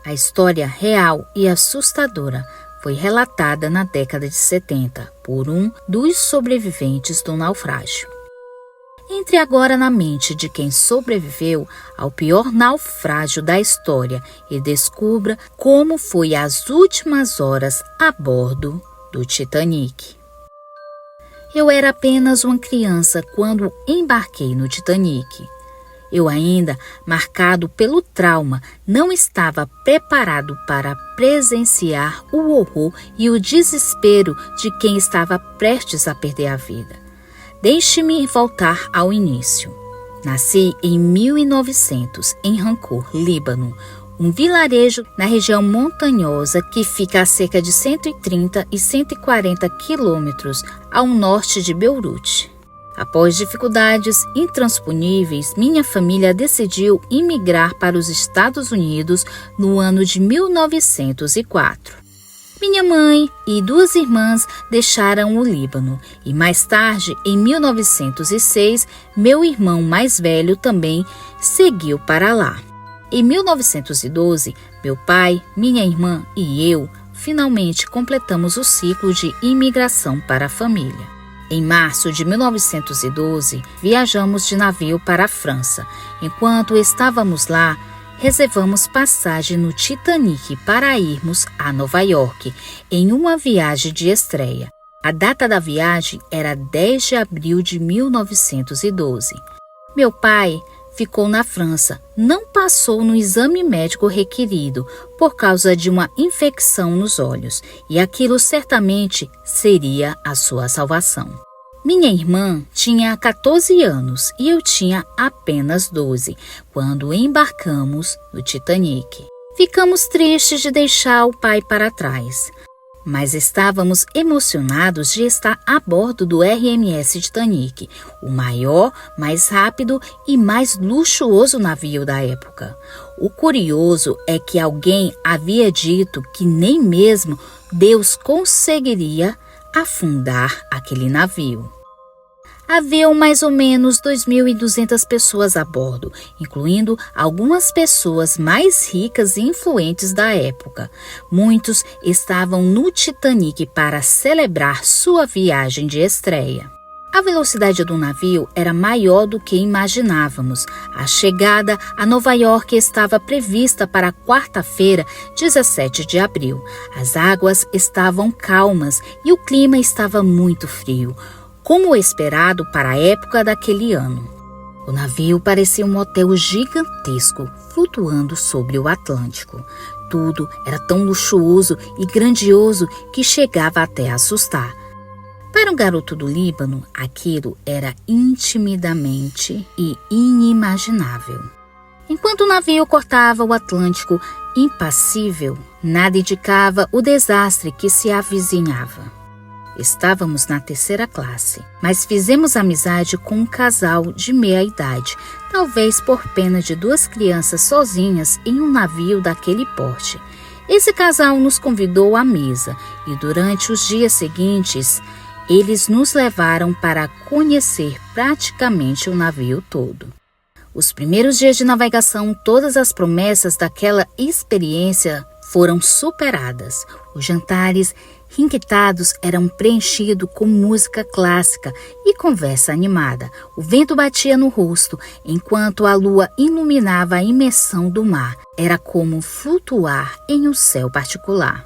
A história real e assustadora foi relatada na década de 70 por um dos sobreviventes do naufrágio. Entre agora na mente de quem sobreviveu ao pior naufrágio da história e descubra como foi as últimas horas a bordo do Titanic. Eu era apenas uma criança quando embarquei no Titanic. Eu ainda, marcado pelo trauma, não estava preparado para presenciar o horror e o desespero de quem estava prestes a perder a vida. Deixe-me voltar ao início. Nasci em 1900, em Rancor, Líbano, um vilarejo na região montanhosa que fica a cerca de 130 e 140 quilômetros ao norte de Beirute. Após dificuldades intransponíveis, minha família decidiu imigrar para os Estados Unidos no ano de 1904. Minha mãe e 2 irmãs deixaram o Líbano e mais tarde, em 1906, meu irmão mais velho também seguiu para lá. Em 1912, meu pai, minha irmã e eu finalmente completamos o ciclo de imigração para a família. Em março de 1912, viajamos de navio para a França. Enquanto estávamos lá, reservamos passagem no Titanic para irmos a Nova York em uma viagem de estreia. A data da viagem era 10 de abril de 1912. Meu pai ficou na França, não passou no exame médico requerido por causa de uma infecção nos olhos, e aquilo certamente seria a sua salvação. Minha irmã tinha 14 anos e eu tinha apenas 12 quando embarcamos no Titanic. Ficamos tristes de deixar o pai para trás, mas estávamos emocionados de estar a bordo do RMS Titanic, o maior, mais rápido e mais luxuoso navio da época. O curioso é que alguém havia dito que nem mesmo Deus conseguiria afundar aquele navio. Haviam mais ou menos 2.200 pessoas a bordo, incluindo algumas pessoas mais ricas e influentes da época. Muitos estavam no Titanic para celebrar sua viagem de estreia. A velocidade do navio era maior do que imaginávamos. A chegada a Nova York estava prevista para quarta-feira, 17 de abril. As águas estavam calmas e o clima estava muito frio, como esperado para a época daquele ano. O navio parecia um hotel gigantesco flutuando sobre o Atlântico. Tudo era tão luxuoso e grandioso que chegava até a assustar. Para um garoto do Líbano, aquilo era intimidamente e inimaginável. Enquanto o navio cortava o Atlântico impassível, nada indicava o desastre que se avizinhava. Estávamos na 3ª classe, mas fizemos amizade com um casal de meia-idade, talvez por pena de 2 crianças sozinhas em um navio daquele porte. Esse casal nos convidou à mesa e durante os dias seguintes, eles nos levaram para conhecer praticamente o navio todo. Os primeiros dias de navegação, todas as promessas daquela experiência foram superadas. Os jantares requintados eram preenchidos com música clássica e conversa animada. O vento batia no rosto, enquanto a lua iluminava a imersão do mar. Era como flutuar em um céu particular.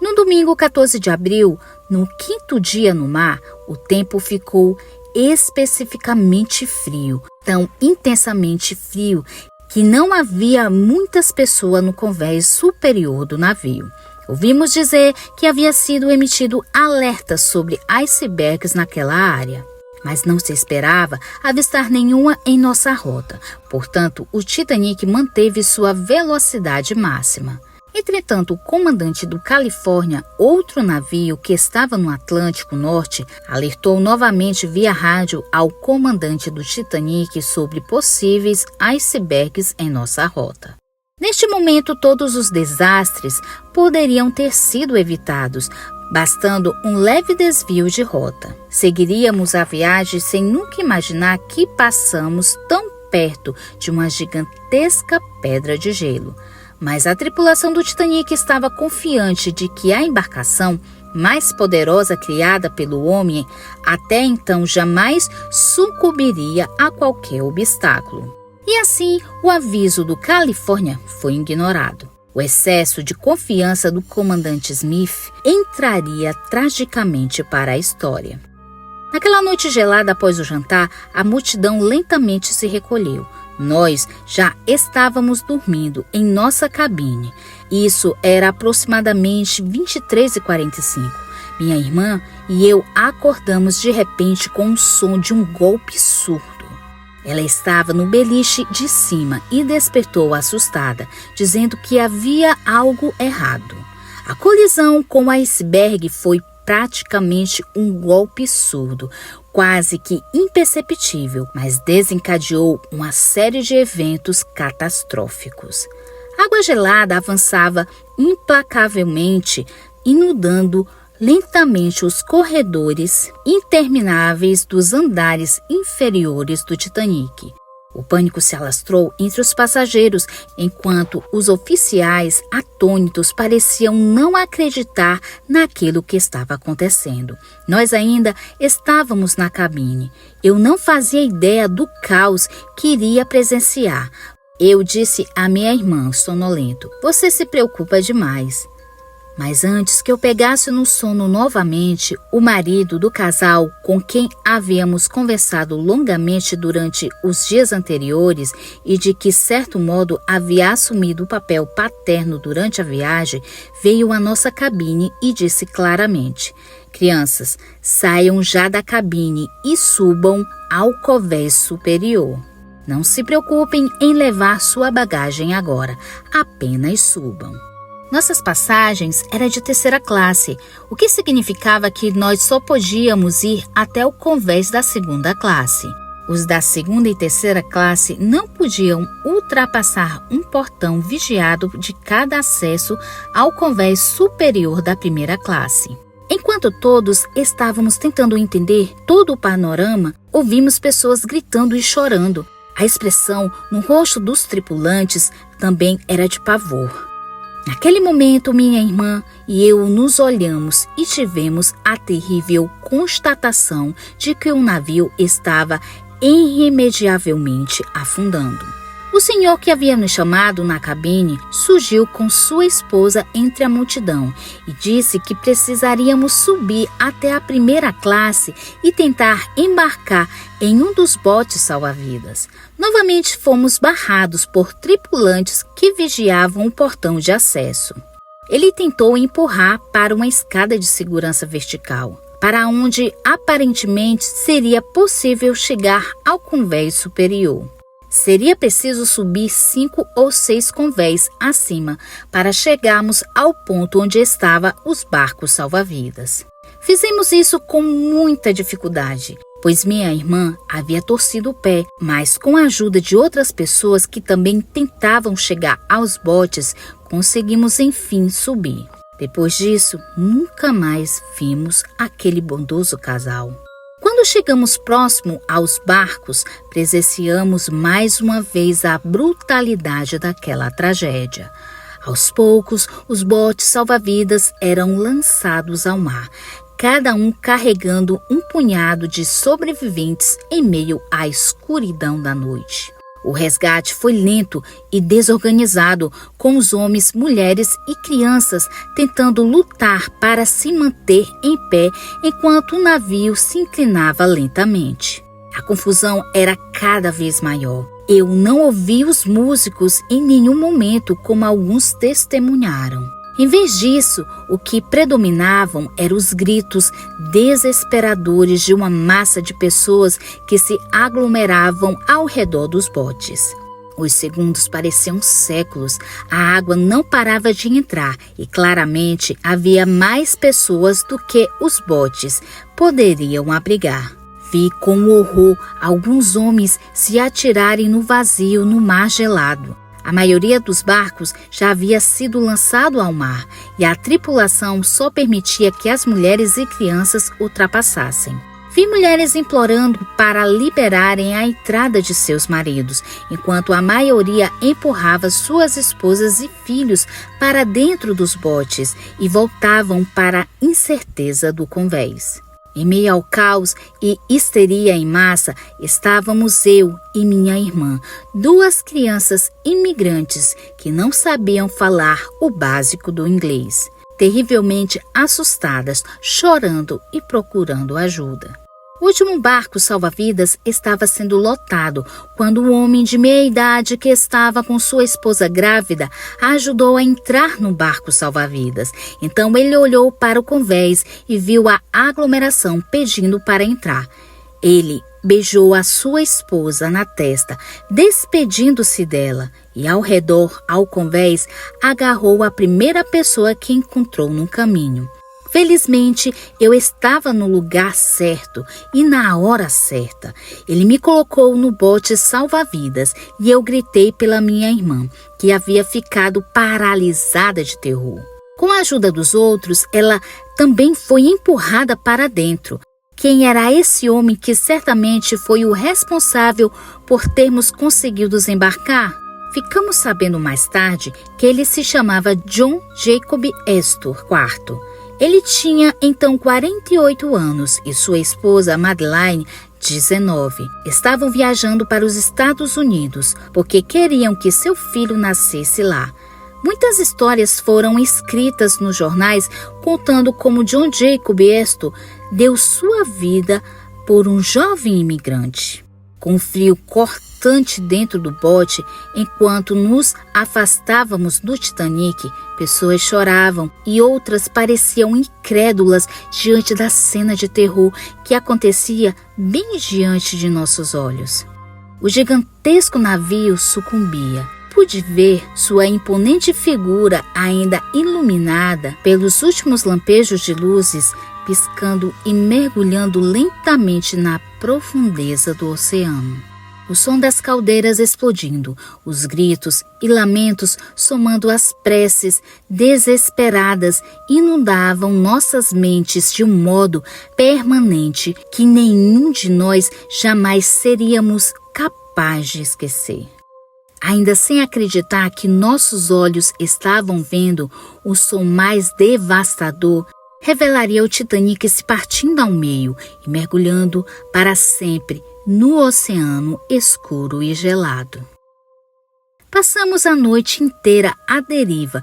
No domingo 14 de abril, no 5º dia no mar, o tempo ficou especificamente frio, tão intensamente frio que não havia muitas pessoas no convés superior do navio. Ouvimos dizer que havia sido emitido alerta sobre icebergs naquela área, mas não se esperava avistar nenhuma em nossa rota. Portanto, o Titanic manteve sua velocidade máxima. Entretanto, o comandante do Califórnia, outro navio que estava no Atlântico Norte, alertou novamente via rádio ao comandante do Titanic sobre possíveis icebergs em nossa rota. Neste momento, todos os desastres poderiam ter sido evitados, bastando um leve desvio de rota. Seguiríamos a viagem sem nunca imaginar que passamos tão perto de uma gigantesca pedra de gelo. Mas a tripulação do Titanic estava confiante de que a embarcação mais poderosa criada pelo homem até então jamais sucumbiria a qualquer obstáculo. E assim, o aviso do Califórnia foi ignorado. O excesso de confiança do comandante Smith entraria tragicamente para a história. Naquela noite gelada após o jantar, a multidão lentamente se recolheu. Nós já estávamos dormindo em nossa cabine. Isso era aproximadamente 23h45. Minha irmã e eu acordamos de repente com o som de um golpe surdo. Ela estava no beliche de cima e despertou assustada, dizendo que havia algo errado. A colisão com o iceberg foi praticamente um golpe surdo, quase que imperceptível, mas desencadeou uma série de eventos catastróficos. A água gelada avançava implacavelmente, inundando lentamente os corredores intermináveis dos andares inferiores do Titanic. O pânico se alastrou entre os passageiros, enquanto os oficiais, atônitos, pareciam não acreditar naquilo que estava acontecendo. Nós ainda estávamos na cabine. Eu não fazia ideia do caos que iria presenciar. Eu disse à minha irmã, sonolento: "Você se preocupa demais." Mas antes que eu pegasse no sono novamente, o marido do casal, com quem havíamos conversado longamente durante os dias anteriores e de que, certo modo, havia assumido o papel paterno durante a viagem, veio à nossa cabine e disse claramente: "Crianças, saiam já da cabine e subam ao convés superior. Não se preocupem em levar sua bagagem agora, apenas subam." Nossas passagens eram de terceira classe, o que significava que nós só podíamos ir até o convés da segunda classe. Os da segunda e terceira classe não podiam ultrapassar um portão vigiado de cada acesso ao convés superior da primeira classe. Enquanto todos estávamos tentando entender todo o panorama, ouvimos pessoas gritando e chorando. A expressão no rosto dos tripulantes também era de pavor. Naquele momento, minha irmã e eu nos olhamos e tivemos a terrível constatação de que o navio estava irremediavelmente afundando. O senhor que havia nos chamado na cabine surgiu com sua esposa entre a multidão e disse que precisaríamos subir até a primeira classe e tentar embarcar em um dos botes salva-vidas. Novamente fomos barrados por tripulantes que vigiavam o portão de acesso. Ele tentou empurrar para uma escada de segurança vertical, para onde aparentemente seria possível chegar ao convés superior. Seria preciso subir 5 ou 6 convés acima para chegarmos ao ponto onde estavam os barcos salva-vidas. Fizemos isso com muita dificuldade, pois minha irmã havia torcido o pé, mas com a ajuda de outras pessoas que também tentavam chegar aos botes, conseguimos enfim subir. Depois disso, nunca mais vimos aquele bondoso casal. Quando chegamos próximo aos barcos, presenciamos mais uma vez a brutalidade daquela tragédia. Aos poucos, os botes salva-vidas eram lançados ao mar, cada um carregando um punhado de sobreviventes em meio à escuridão da noite. O resgate foi lento e desorganizado, com os homens, mulheres e crianças tentando lutar para se manter em pé enquanto o navio se inclinava lentamente. A confusão era cada vez maior. Eu não ouvi os músicos em nenhum momento, como alguns testemunharam. Em vez disso, o que predominavam eram os gritos desesperadores de uma massa de pessoas que se aglomeravam ao redor dos botes. Os segundos pareciam séculos, a água não parava de entrar e claramente havia mais pessoas do que os botes poderiam abrigar. Vi com horror alguns homens se atirarem no vazio no mar gelado. A maioria dos barcos já havia sido lançado ao mar e a tripulação só permitia que as mulheres e crianças ultrapassassem. Vi mulheres implorando para liberarem a entrada de seus maridos, enquanto a maioria empurrava suas esposas e filhos para dentro dos botes e voltavam para a incerteza do convés. Em meio ao caos e histeria em massa, estávamos eu e minha irmã, duas crianças imigrantes que não sabiam falar o básico do inglês, terrivelmente assustadas, chorando e procurando ajuda. O último barco salva-vidas estava sendo lotado quando um homem de meia idade que estava com sua esposa grávida a ajudou a entrar no barco salva-vidas. Então ele olhou para o convés e viu a aglomeração pedindo para entrar. Ele beijou a sua esposa na testa, despedindo-se dela, e ao redor, ao convés, agarrou a primeira pessoa que encontrou no caminho. Felizmente, eu estava no lugar certo e na hora certa. Ele me colocou no bote salva-vidas e eu gritei pela minha irmã, que havia ficado paralisada de terror. Com a ajuda dos outros, ela também foi empurrada para dentro. Quem era esse homem que certamente foi o responsável por termos conseguido desembarcar? Ficamos sabendo mais tarde que ele se chamava John Jacob Astor IV. Ele tinha então 48 anos e sua esposa Madeline, 19. Estavam viajando para os Estados Unidos porque queriam que seu filho nascesse lá. Muitas histórias foram escritas nos jornais contando como John Jacob Astor deu sua vida por um jovem imigrante. Com frio cortante dentro do bote, enquanto nos afastávamos do Titanic, pessoas choravam e outras pareciam incrédulas diante da cena de terror que acontecia bem diante de nossos olhos. O gigantesco navio sucumbia. Pude ver sua imponente figura ainda iluminada pelos últimos lampejos de luzes piscando e mergulhando lentamente na profundeza do oceano. O som das caldeiras explodindo, os gritos e lamentos somando às preces desesperadas inundavam nossas mentes de um modo permanente que nenhum de nós jamais seríamos capaz de esquecer. Ainda sem acreditar que nossos olhos estavam vendo o som mais devastador, revelaria o Titanic se partindo ao meio e mergulhando para sempre no oceano escuro e gelado. Passamos a noite inteira à deriva,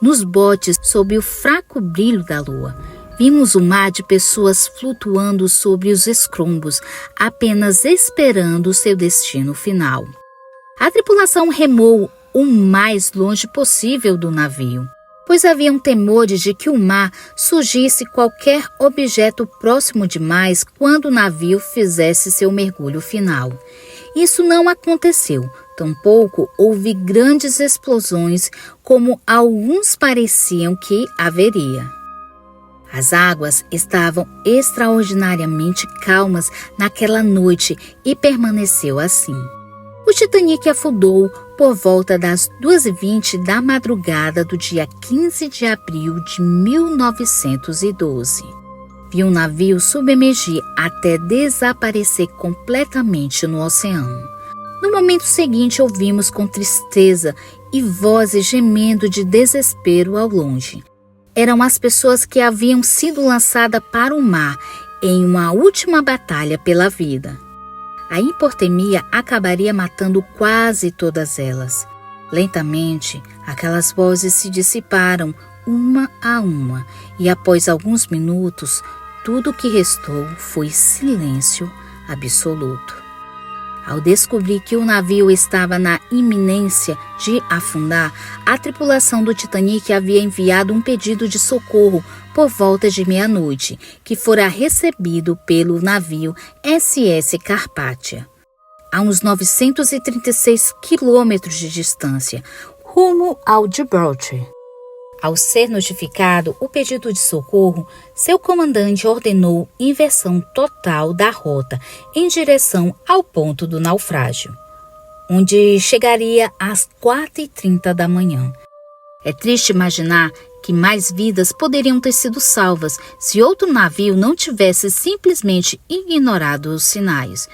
nos botes sob o fraco brilho da lua. Vimos o mar de pessoas flutuando sobre os escombros, apenas esperando seu destino final. A tripulação remou o mais longe possível do navio, pois havia um temor de que o mar surgisse qualquer objeto próximo demais quando o navio fizesse seu mergulho final. Isso não aconteceu, tampouco houve grandes explosões como alguns pareciam que haveria. As águas estavam extraordinariamente calmas naquela noite e permaneceu assim. O Titanic afundou por volta das 2h20 da madrugada do dia 15 de abril de 1912. Vi o navio submergir até desaparecer completamente no oceano. No momento seguinte, ouvimos com tristeza e vozes gemendo de desespero ao longe. Eram as pessoas que haviam sido lançadas para o mar em uma última batalha pela vida. A hipotermia acabaria matando quase todas elas. Lentamente, aquelas vozes se dissiparam uma a uma e após alguns minutos, tudo o que restou foi silêncio absoluto. Ao descobrir que o navio estava na iminência de afundar, a tripulação do Titanic havia enviado um pedido de socorro por volta de meia-noite, que fora recebido pelo navio SS Carpathia, a uns 936 quilômetros de distância, rumo ao Gibraltar. Ao ser notificado o pedido de socorro, seu comandante ordenou inversão total da rota em direção ao ponto do naufrágio, onde chegaria às 4h30 da manhã. É triste imaginar que mais vidas poderiam ter sido salvas se outro navio não tivesse simplesmente ignorado os sinais.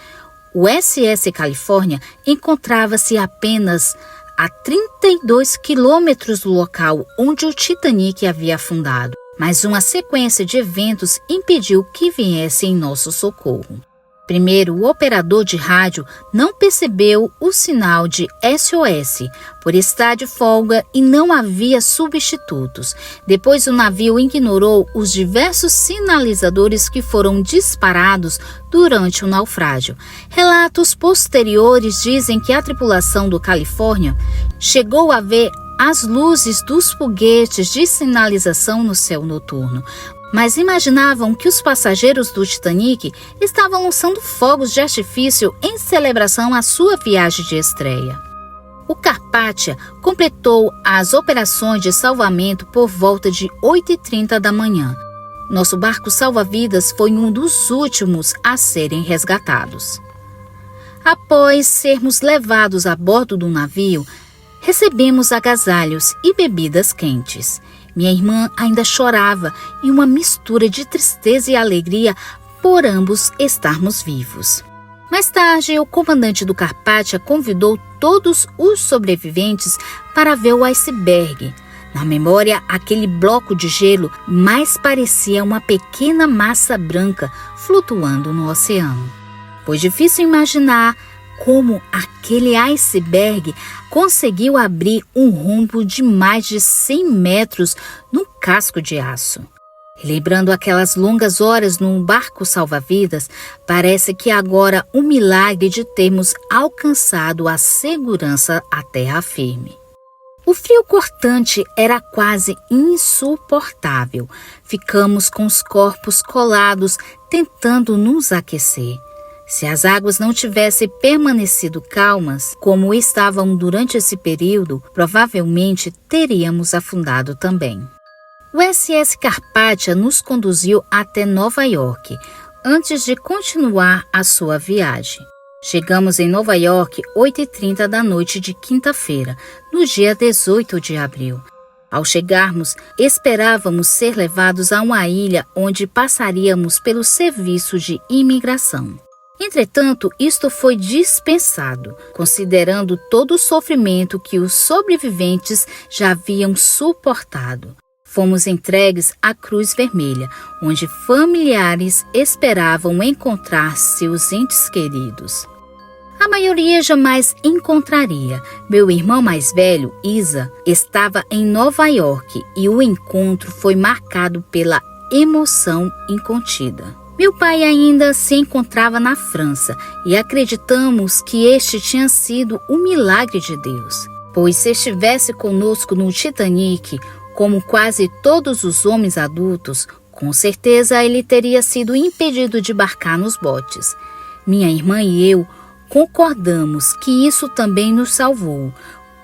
O SS Califórnia encontrava-se apenas a 32 quilômetros do local onde o Titanic havia afundado, mas uma sequência de eventos impediu que viesse em nosso socorro. Primeiro, o operador de rádio não percebeu o sinal de SOS, por estar de folga e não havia substitutos. Depois, o navio ignorou os diversos sinalizadores que foram disparados durante o naufrágio. Relatos posteriores dizem que a tripulação do Califórnia chegou a ver as luzes dos foguetes de sinalização no céu noturno, mas imaginavam que os passageiros do Titanic estavam lançando fogos de artifício em celebração à sua viagem de estreia. O Carpathia completou as operações de salvamento por volta de 8h30 da manhã. Nosso barco salva-vidas foi um dos últimos a serem resgatados. Após sermos levados a bordo do navio, recebemos agasalhos e bebidas quentes. Minha irmã ainda chorava e uma mistura de tristeza e alegria por ambos estarmos vivos. Mais tarde, o comandante do Carpathia convidou todos os sobreviventes para ver o iceberg. Na memória, aquele bloco de gelo mais parecia uma pequena massa branca flutuando no oceano. Foi difícil imaginar como aquele iceberg conseguiu abrir um rombo de mais de 100 metros no casco de aço. Lembrando aquelas longas horas no barco salva-vidas, parece que agora um milagre de termos alcançado a segurança à terra firme. O frio cortante era quase insuportável. Ficamos com os corpos colados, tentando nos aquecer. Se as águas não tivessem permanecido calmas, como estavam durante esse período, provavelmente teríamos afundado também. O SS Carpathia nos conduziu até Nova York, antes de continuar a sua viagem. Chegamos em Nova York 8h30 da noite de quinta-feira, no dia 18 de abril. Ao chegarmos, esperávamos ser levados a uma ilha onde passaríamos pelo serviço de imigração. Entretanto, isto foi dispensado, considerando todo o sofrimento que os sobreviventes já haviam suportado. Fomos entregues à Cruz Vermelha, onde familiares esperavam encontrar seus entes queridos. A maioria jamais encontraria. Meu irmão mais velho, Isa, estava em Nova York e o encontro foi marcado pela emoção incontida. Meu pai ainda se encontrava na França e acreditamos que este tinha sido um milagre de Deus, pois se estivesse conosco no Titanic, como quase todos os homens adultos, com certeza ele teria sido impedido de embarcar nos botes. Minha irmã e eu concordamos que isso também nos salvou,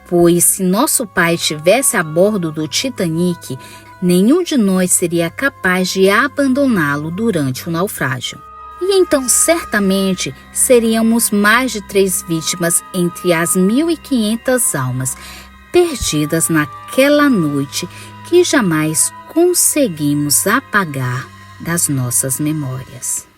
pois se nosso pai estivesse a bordo do Titanic, nenhum de nós seria capaz de abandoná-lo durante o naufrágio. E então, certamente, seríamos mais de 3 vítimas entre as 1.500 almas perdidas naquela noite que jamais conseguimos apagar das nossas memórias.